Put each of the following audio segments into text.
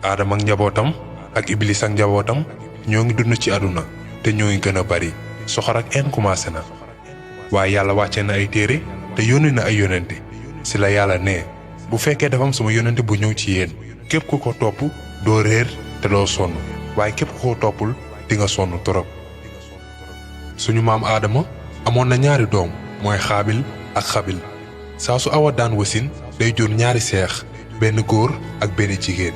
Aadama ak njabootam ak Iblis ak njabootam ñoo ngi dund ci àdduna te ñoo ngi gën a bari soxor ak en commencé na waaye yàlla wàcce na ay téere te yónni na ay yonente si la yàlla ne bu fekkee dafa am sama yonente bu ñëw ci yéen képp ku ko topp doo réer te doo sonn waaye képp ku ko toppul di nga sonn torop suñu maam Aadama amoon na ñaari doom mooy Xaabil ak Xabil saa su Awa daan wasin day jur ñaari seex benn góor ak benn jigéen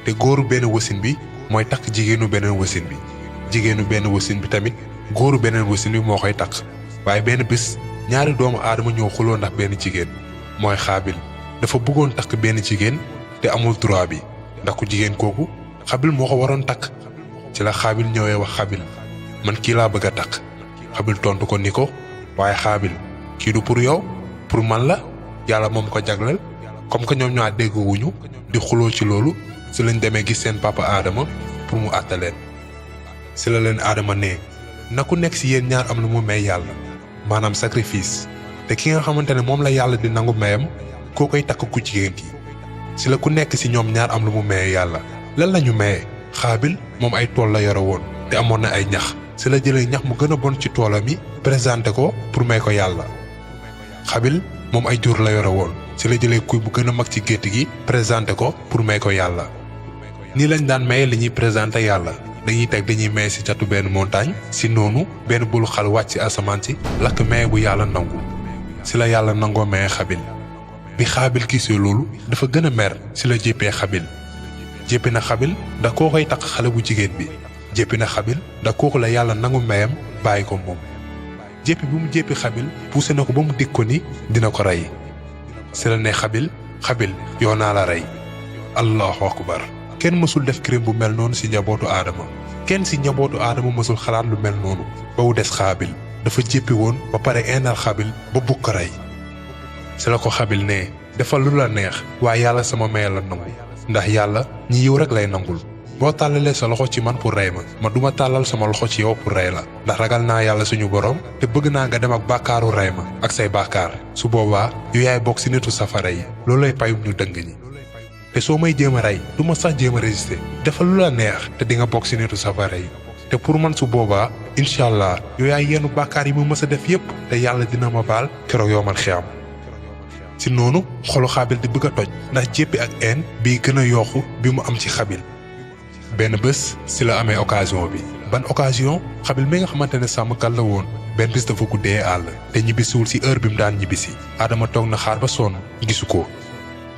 te góoru benn wasin bi mooy takk jigéenu beneen wasin bi jigéenu benn wasin bi tamit góoru beneen wasin bi moo koy takk waaye benn bis ñaari doomu Aadama ñoo xuloo ndax benn jigéen mooy Xaabil dafa bëggoon takk benn jigéen te amul droit bi ndax ku jigéen kooku Xabil moo ko waroon takk ci la Xaabil ñëwee wax Xabil man kii laa bëgg a takk Xabil tontu ko ni ko waaye Xaabil kii du pour yow pour man la yàlla moom ko jagleel comme que ñoom ñoo déggoowuñu di xuloo ci loolu si lañ demee gis seen papa Aadama pour mu àtte leen si la leen Aadama ne na ku nekk si yéen ñaar am lu mu may yàlla maanaam sacrifice te ki nga xamante ne moom la yàlla di nangu mayam koo koy takk ku jigéen ki si la ku nekk si ñoom ñaar am lu mu maye yàlla lan la ñu maye Xaabil moom ay tool la yore woon te amoon na ay ñax si la jëlee ñax mu gën a bon ci toolam yi présenté ko pour may ko yàlla Xabil moom ay jur la yore woon si la jëlee kuy bu gën a mag ci gétt gi présenté ko pour may ko yàlla nii lañ daan maye li ñuy présenté yàlla dañuy maye si catu benn montagne si noonu benn bulu xal wàcc si asamaan si lakk maye bu yàlla nangu si la yàlla nangoo maye Xabil bi Xaabil gisee loolu dafa gën a mer si la jéppee Xabil jéppi na Xabil ndax koo koy takk xale bu jigéen bi jéppi na Xabil ndax kooku la yàlla nangu mayam bàyyi ko moom jéppi bi mu jéppi Xabil poussé na ko ba mu dig ko ni dina ko rey si la ne Xabil yow naa la rey allahu akbar kenn mësul def crime bu mel noonu si njabootu Aadama kenn si njabootu Aadama mësul xalaat lu mel noonu ba mu des Xaabil dafa jéppi woon ba pare indal Xabil ba bugg ko rey si la ko Xabil ne defal lu la neex waaye yàlla sama maye la nangu ndax yàlla ñi yiw rek lay nangul boo tàllalee sa loxo ci man pour rey ma duma tàllal sama loxo ci yow pour rey la ndax ragal naa yàlla suñu borom te bëgg naa nga dem ak bàkkaaru rey ma ak say bàkkaar su boobaa yu yaay bokk si nitu safara yi loolu lay payum ñu dëng ñi te soo may jéem a rey du ma sax jéem a résister defal lu la neex te di nga bokk si nitu safara yi te pour man su boobaa incha allah yu yaay yenn bàkkaar yi mu mës a def yépp te yàlla dina ma baal keroog yoomal xiyam si noonu xolu Xaabil di bëgg a toj ndax jéppi ak een bii gën a yokku bi mu am ci Xabil benn bés si la amee occasion bi ban occasion Xabil mi nga xamante ne sàmmkat la woon benn bés dafa guddee àll te ñibbisiwul si heure bi mu daan ñibbisi Aadama toog na xaar ba sonn gisu ko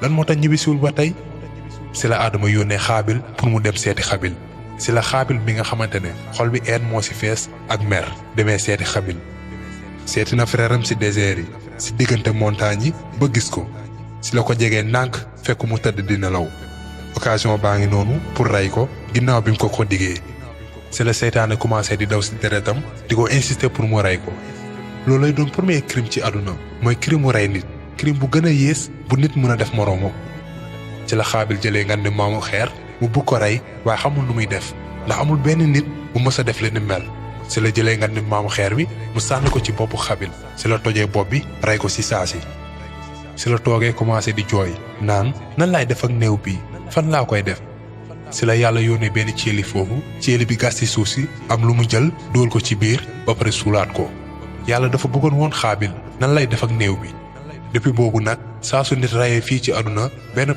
lan moo tax ñibbisiwul ba tey si la Aadama yónnee Xaabil pour mu dem seeti Xabil si la Xaabil mi nga xamante ne xol bi een moo si fees ak mer demee seeti Xabil seeti na frère am si désert yi si diggante montagne yi ba gis ko si la ko jegee ndànk fekk mu tëdd di nelaw occasion baa ngi noonu pour rey ko ginnaaw bi mu ko diggee si la seytaane commencé di daw si deretam di ko insister pour mu rey ko loolu lay doon premier crime ci àdduna mooy crime mu rey nit crime bu gën a yées bu nit mën a def moroomam ci la Xaabil jëlee nga ne maamu xeer mu bugg ko rey waaye xamul nu muy def ndax amul benn nit bu mës a def li ni mel si la jëlee nga ne maamu xeer bi mu sànni ko ci boppu Xaabil si la tojee bopp bi rey ko si saasi si la toogee commencé di jooy naan nan laay def ak néew bi fan laa koy def si la yàlla yónnee benn ceeli foofu ceeli bi gas ci suuf si am lu mu jël dóol ko ci biir ba pare suulaat ko yàlla dafa bëggoon woon Xaabil nan lay def ak néew bi depuis boobu nag saa su nit rayee fii ci àdduna benn